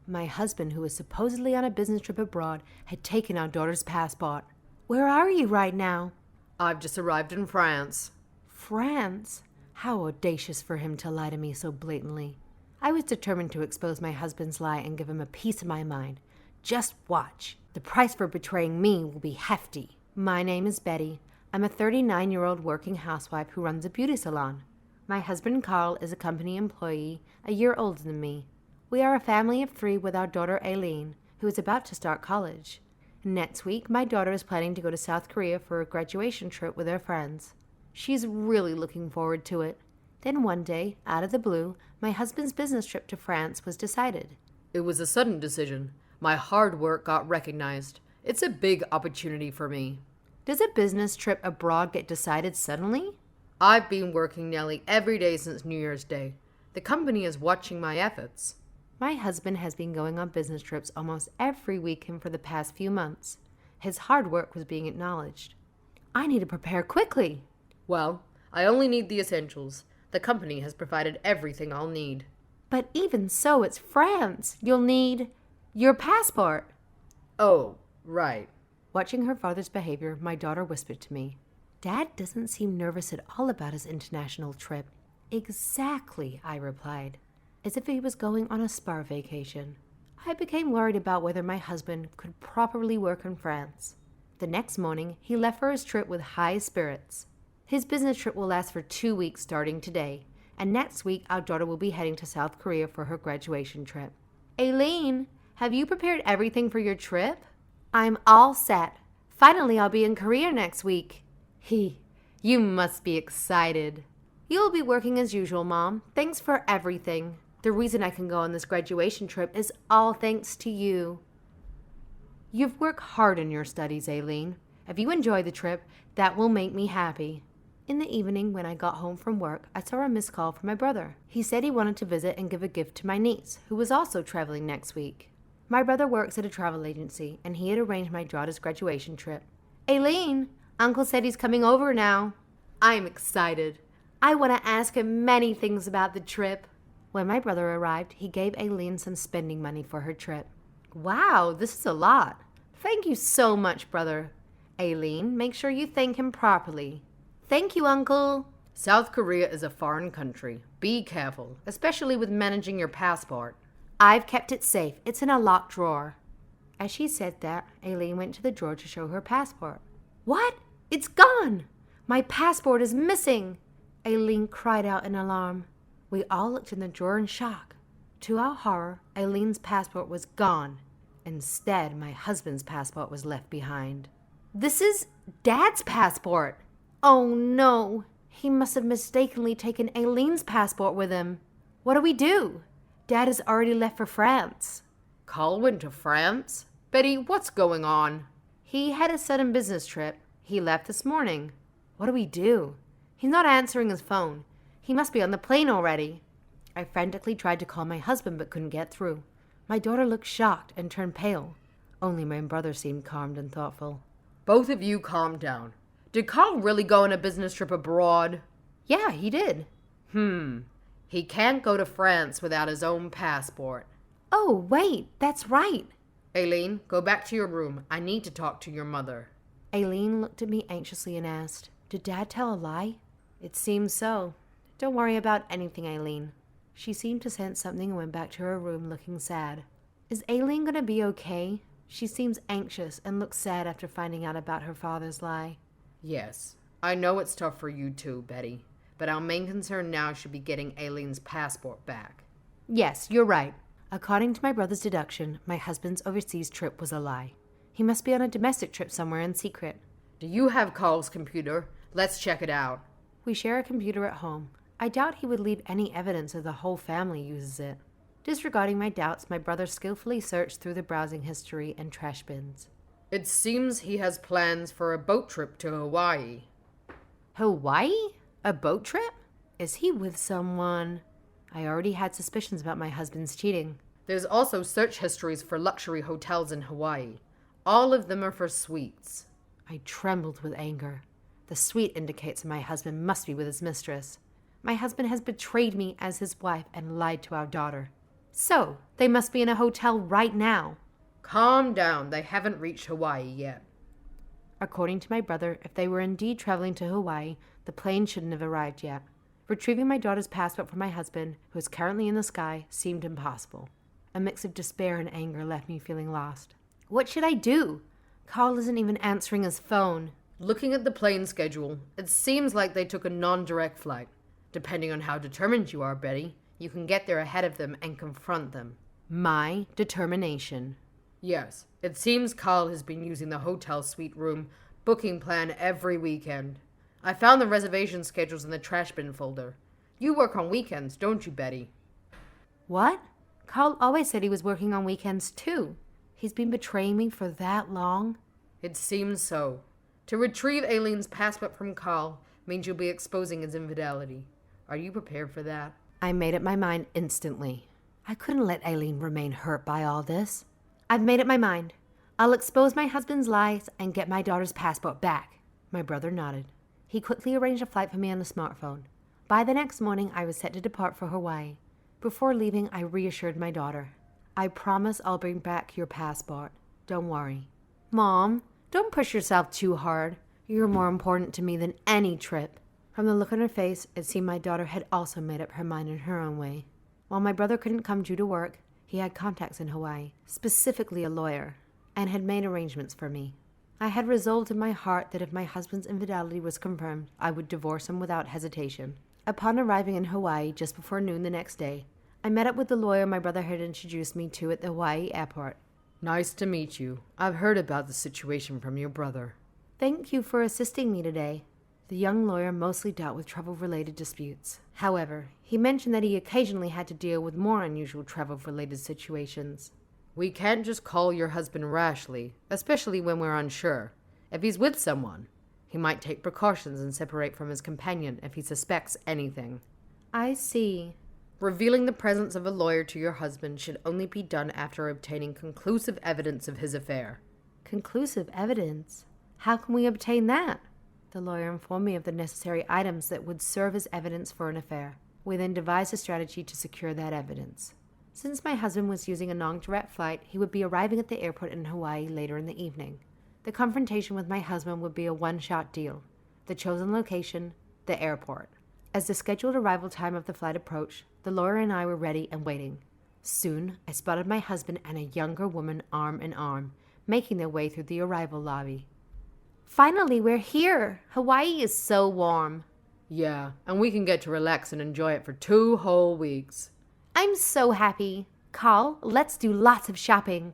My husband, who was supposedly on a business trip abroad, had taken our daughter's passport. Where are you right now? I've just arrived in France. France? How audacious for him to lie to me so blatantly. I was determined to expose my husband's lie and give him a piece of my mind. Just watch. The price for betraying me will be hefty. My name is Betty. I'm a 39-year-old working housewife who runs a beauty salon. My husband Carl is a company employee, a year older than me. We are a family of 3 with our daughter Aileen, who is about to start college. Next week, my daughter is planning to go to South Korea for a graduation trip with her friends. She's really looking forward to it. Then one day, out of the blue, my husband's business trip to France was decided. It was a sudden decision. My hard work got recognized. It's a big opportunity for me. Does a business trip abroad get decided suddenly? I've been working nearly every day since New Year's Day. The company is watching my efforts. My husband has been going on business trips almost every weekend for the past few months. His hard work was being acknowledged. I need to prepare quickly. Well, I only need the essentials. The company has provided everything I'll need. But even so, it's France. You'll need your passport. Oh, right. Watching her father's behavior, my daughter whispered to me, Dad doesn't seem nervous at all about his international trip. Exactly, I replied, as if he was going on a spa vacation. I became worried about whether my husband could properly work in France. The next morning, he left for his trip with high spirits. His business trip will last for 2 weeks starting today, and next week our daughter will be heading to South Korea for her graduation trip. Aileen, have you prepared everything for your trip? I'm all set. Finally, I'll be in Korea next week. You must be excited. You'll be working as usual, Mom. Thanks for everything. The reason I can go on this graduation trip is all thanks to you. You've worked hard in your studies, Aileen. If you enjoy the trip, that will make me happy. In the evening, when I got home from work, I saw a missed call from my brother. He said he wanted to visit and give a gift to my niece, who was also traveling next week. My brother works at a travel agency, and he had arranged my daughter's graduation trip. Aileen, Uncle said he's coming over now. I'm excited. I want to ask him many things about the trip. When my brother arrived, he gave Aileen some spending money for her trip. Wow, this is a lot. Thank you so much, brother. Aileen, make sure you thank him properly. Thank you, Uncle. South Korea is a foreign country. Be careful, especially with managing your passport. I've kept it safe. It's in a locked drawer. As she said that, Aileen went to the drawer to show her passport. What? It's gone! My passport is missing! Aileen cried out in alarm. We all looked in the drawer in shock. To our horror, Aileen's passport was gone. Instead, my husband's passport was left behind. This is Dad's passport! Oh no! He must have mistakenly taken Aileen's passport with him. What do we do? Dad has already left for France. Carl went to France? Betty, what's going on? He had a sudden business trip. He left this morning. What do we do? He's not answering his phone. He must be on the plane already. I frantically tried to call my husband but couldn't get through. My daughter looked shocked and turned pale. Only my brother seemed calm and thoughtful. Both of you calm down. Did Carl really go on a business trip abroad? Yeah, he did. He can't go to France without his own passport. Oh, wait, that's right. Aileen, go back to your room. I need to talk to your mother. Aileen looked at me anxiously and asked, Did Dad tell a lie? It seems so. Don't worry about anything, Aileen. She seemed to sense something and went back to her room looking sad. Is Aileen going to be okay? She seems anxious and looks sad after finding out about her father's lie. Yes, I know it's tough for you too, Betty. But our main concern now should be getting Aileen's passport back. Yes, you're right. According to my brother's deduction, my husband's overseas trip was a lie. He must be on a domestic trip somewhere in secret. Do you have Carl's computer? Let's check it out. We share a computer at home. I doubt he would leave any evidence if the whole family uses it. Disregarding my doubts, my brother skillfully searched through the browsing history and trash bins. It seems he has plans for a boat trip to Hawaii. Hawaii? A boat trip? Is he with someone? I already had suspicions about my husband's cheating. There's also search histories for luxury hotels in Hawaii. All of them are for suites. I trembled with anger. The suite indicates my husband must be with his mistress. My husband has betrayed me as his wife and lied to our daughter. So, they must be in a hotel right now. Calm down, they haven't reached Hawaii yet. According to my brother, if they were indeed traveling to Hawaii, the plane shouldn't have arrived yet. Retrieving my daughter's passport from my husband, who is currently in the sky, seemed impossible. A mix of despair and anger left me feeling lost. What should I do? Carl isn't even answering his phone. Looking at the plane schedule, it seems like they took a non-direct flight. Depending on how determined you are, Betty, you can get there ahead of them and confront them. My determination. Yes, it seems Carl has been using the hotel suite room booking plan every weekend. I found the reservation schedules in the trash bin folder. You work on weekends, don't you, Betty? What? Carl always said he was working on weekends too. He's been betraying me for that long? It seems so. To retrieve Aileen's passport from Carl means you'll be exposing his infidelity. Are you prepared for that? I made up my mind instantly. I couldn't let Aileen remain hurt by all this. I've made up my mind. I'll expose my husband's lies and get my daughter's passport back. My brother nodded. He quickly arranged a flight for me on a smartphone. By the next morning, I was set to depart for Hawaii. Before leaving, I reassured my daughter. I promise I'll bring back your passport. Don't worry. Mom, don't push yourself too hard. You're more important to me than any trip. From the look on her face, it seemed my daughter had also made up her mind in her own way. While my brother couldn't come due to work, he had contacts in Hawaii, specifically a lawyer, and had made arrangements for me. I had resolved in my heart that if my husband's infidelity was confirmed, I would divorce him without hesitation. Upon arriving in Hawaii just before noon the next day, I met up with the lawyer my brother had introduced me to at the Hawaii airport. Nice to meet you. I've heard about the situation from your brother. Thank you for assisting me today. The young lawyer mostly dealt with travel-related disputes. However, he mentioned that he occasionally had to deal with more unusual travel-related situations. We can't just call your husband rashly, especially when we're unsure. If he's with someone, he might take precautions and separate from his companion if he suspects anything. I see. Revealing the presence of a lawyer to your husband should only be done after obtaining conclusive evidence of his affair. Conclusive evidence? How can we obtain that? The lawyer informed me of the necessary items that would serve as evidence for an affair. We then devised a strategy to secure that evidence. Since my husband was using a non-direct flight, he would be arriving at the airport in Hawaii later in the evening. The confrontation with my husband would be a one-shot deal. The chosen location, the airport. As the scheduled arrival time of the flight approached, the lawyer and I were ready and waiting. Soon, I spotted my husband and a younger woman arm in arm, making their way through the arrival lobby. Finally, we're here! Hawaii is so warm. Yeah, and we can get to relax and enjoy it for 2 whole weeks. I'm so happy. Carl, let's do lots of shopping.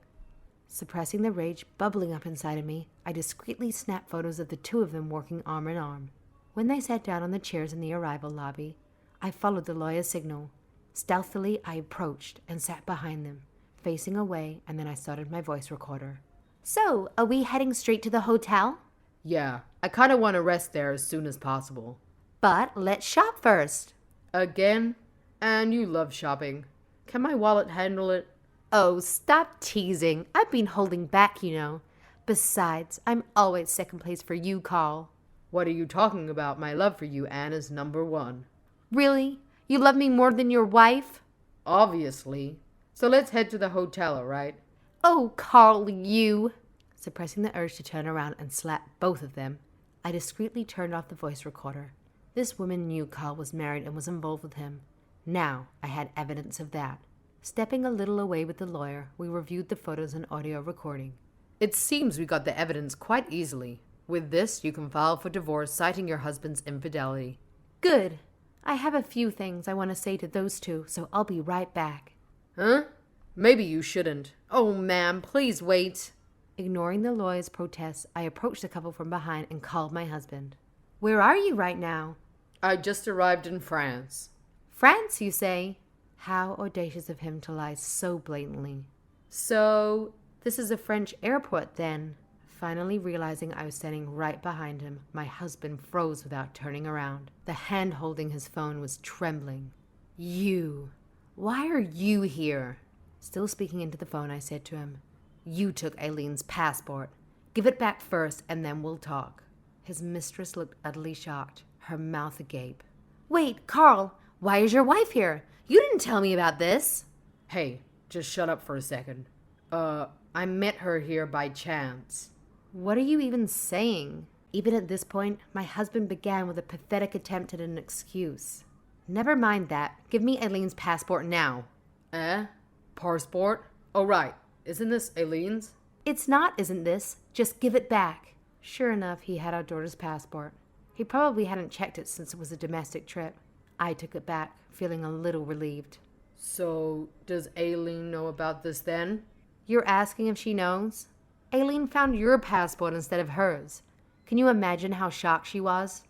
Suppressing the rage bubbling up inside of me, I discreetly snapped photos of the two of them working arm in arm. When they sat down on the chairs in the arrival lobby, I followed the lawyer's signal. Stealthily, I approached and sat behind them, facing away, and then I started my voice recorder. So, are we heading straight to the hotel? Yeah, I kind of want to rest there as soon as possible. But let's shop first. Again? And you love shopping. Can my wallet handle it? Oh, stop teasing. I've been holding back, you know. Besides, I'm always second place for you, Carl. What are you talking about? My love for you, Anne, is number 1. Really? You love me more than your wife? Obviously. So let's head to the hotel, all right? Oh, Carl, you. Suppressing the urge to turn around and slap both of them, I discreetly turned off the voice recorder. This woman knew Carl was married and was involved with him. Now I had evidence of that. Stepping a little away with the lawyer, we reviewed the photos and audio recording. It seems we got the evidence quite easily. With this, you can file for divorce citing your husband's infidelity. Good. I have a few things I want to say to those two, so I'll be right back. Huh? Maybe you shouldn't. Oh, ma'am, please wait. Ignoring the lawyer's protests, I approached the couple from behind and called my husband. Where are you right now? I just arrived in France. France, you say? How audacious of him to lie so blatantly. So, this is a French airport then? Finally realizing I was standing right behind him, my husband froze without turning around. The hand holding his phone was trembling. You. Why are you here? Still speaking into the phone, I said to him, You took Aileen's passport. Give it back first, and then we'll talk. His mistress looked utterly shocked, her mouth agape. Wait, Carl, why is your wife here? You didn't tell me about this. Hey, just shut up for a second. I met her here by chance. What are you even saying? Even at this point, my husband began with a pathetic attempt at an excuse. Never mind that. Give me Aileen's passport now. Eh? Passport? Oh, right. Isn't this Aileen's? It's not, isn't this? Just give it back. Sure enough, he had our daughter's passport. He probably hadn't checked it since it was a domestic trip. I took it back, feeling a little relieved. So, does Aileen know about this then? You're asking if she knows? Aileen found your passport instead of hers. Can you imagine how shocked she was?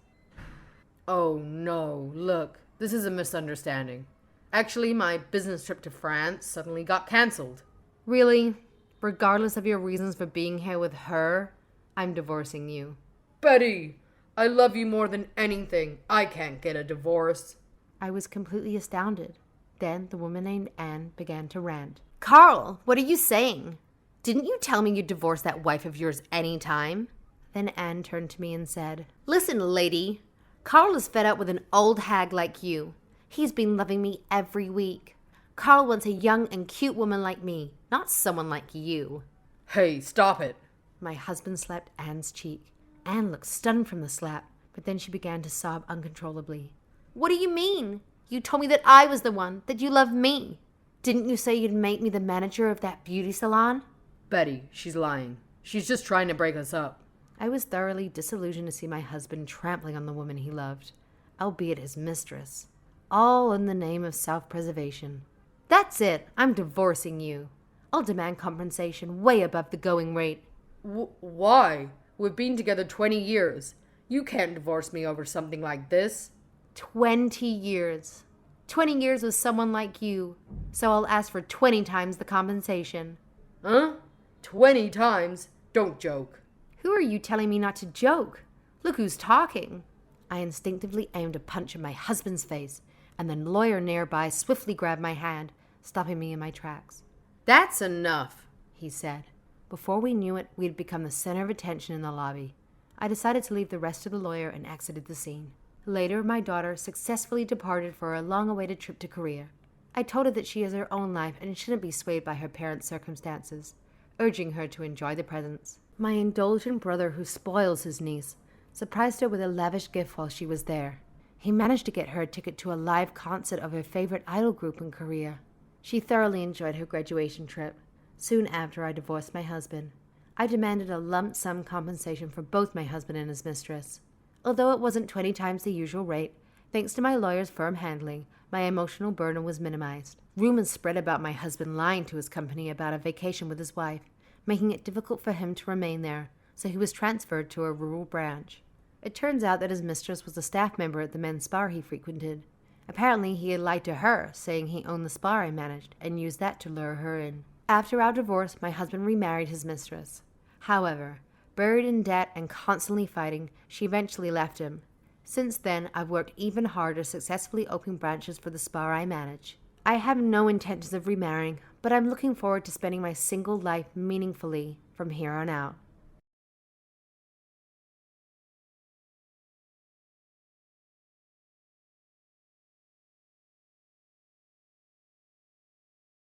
Oh no, look, this is a misunderstanding. Actually, my business trip to France suddenly got cancelled. Really? Regardless of your reasons for being here with her, I'm divorcing you. Betty, I love you more than anything. I can't get a divorce. I was completely astounded. Then the woman named Anne began to rant. Carl, what are you saying? Didn't you tell me you'd divorce that wife of yours any time? Then Anne turned to me and said, Listen, lady. Carl is fed up with an old hag like you. He's been loving me every week. Carl wants a young and cute woman like me, not someone like you. Hey, stop it. My husband slapped Anne's cheek. Anne looked stunned from the slap, but then she began to sob uncontrollably. What do you mean? You told me that I was the one, that you loved me. Didn't you say you'd make me the manager of that beauty salon? Betty, she's lying. She's just trying to break us up. I was thoroughly disillusioned to see my husband trampling on the woman he loved, albeit his mistress, all in the name of self-preservation. That's it. I'm divorcing you. I'll demand compensation way above the going rate. Why? We've been together 20 years. You can't divorce me over something like this. 20 years. 20 years with someone like you, so I'll ask for 20 times the compensation. Huh? 20 times? Don't joke. Who are you telling me not to joke? Look who's talking. I instinctively aimed a punch at my husband's face, and the lawyer nearby swiftly grabbed my hand, stopping me in my tracks. That's enough, he said. Before we knew it, we had become the center of attention in the lobby. I decided to leave the rest of the lawyer and exited the scene. Later, my daughter successfully departed for a long-awaited trip to Korea. I told her that she has her own life and shouldn't be swayed by her parents' circumstances, urging her to enjoy the presents. My indulgent brother, who spoils his niece, surprised her with a lavish gift while she was there. He managed to get her a ticket to a live concert of her favorite idol group in Korea. She thoroughly enjoyed her graduation trip. Soon after, I divorced my husband. I demanded a lump sum compensation for both my husband and his mistress. Although it wasn't 20 times the usual rate, thanks to my lawyer's firm handling, my emotional burden was minimized. Rumors spread about my husband lying to his company about a vacation with his wife, making it difficult for him to remain there, so he was transferred to a rural branch. It turns out that his mistress was a staff member at the men's spa he frequented. Apparently, he had lied to her, saying he owned the spa I managed, and used that to lure her in. After our divorce, my husband remarried his mistress. However, buried in debt and constantly fighting, she eventually left him. Since then, I've worked even harder successfully opening branches for the spa I manage. I have no intentions of remarrying, but I'm looking forward to spending my single life meaningfully from here on out.